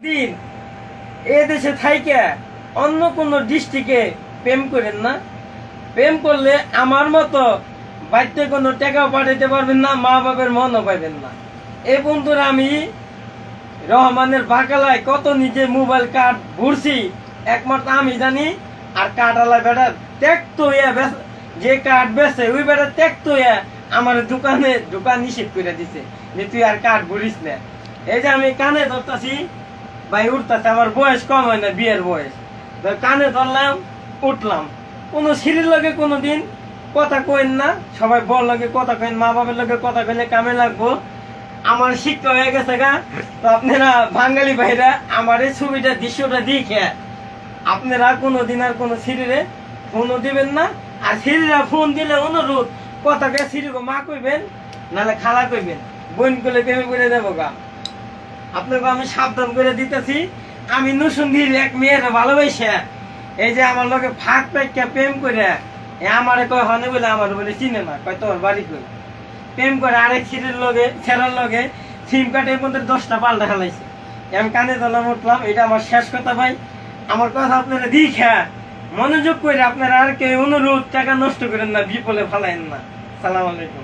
দিন এ দেশে থাইকে অন্য কোন ডিস্ট্রিক্টে প্রেম করেন না। প্রেম করলে আমার মতো বাড়িতে কোনো টাকাও পাঠাইতে পারবেন না, মা বাবার মনও পাইবেন না। এই বন্ধুরা আমি রহমানের বাকালায় কত নিজে মোবাইল কার্ড ভরছি একমাত্র আমি জানি। আর কার্ডওয়ালা বেটা ত্যাক্ত যে কার্ড বেছে ওই বেটা ত্যাক্ত আমার দোকান নিষেধ করে দিছে যে তুই আর কার্ড ভরিস না। এই যে আমি কানে ধরতাছি ভাই, উঠতেছে, আমার বয়স কম হয় না, বিয়ের বয়স। কানে ধরলাম, উঠলাম। কোনো সিঁড়ির লগে কোনোদিন কথা কইন না, সবাই বল লগে কথা কইন, মা বাবার লগে কথা কইলে কামে লাগবো। আমার শিক্ষা হয়ে গেছে গা। তো আপনারা বাঙালি ভাইরা আমার এই ছবিটা দৃশ্যটা দেখে আপনারা কোনোদিন আর কোনো সিঁড়িরে ফোনও দিবেন না। আর সিঁড়িরা ফোন দিলে অনুরোধ কথাকে সিঁড়িকে মা কইবেন, নাহলে খালা কইবেন, বোন করলে প্রেমে করে দেবো গা। আপনাকে আমি সাবধান করে দিতেছি। আমি নুসুন্দির এক মেয়ের ভালোবাসা এই যে আমার লোকে ফাঁক পাইকা প্রেম করে আমারে কয় হনে বলে আমার বলে চিনে না, কয় তোর বাড়ি কই। প্রেম করে আরেক ছেড়ার লগে সিম কার্ডের মধ্যে 10টা পাল্টা খেলাইছে। আমি কানে দলাম, উঠলাম। এটা আমার শেষ কথা ভাই। আমার কথা আপনারা দীক্ষা মনোযোগ করে আপনারা আর কেউ অনুরোধ টাকা নষ্ট করেন না, বিপলে ফালাইন না। সালাম আলাইকুম।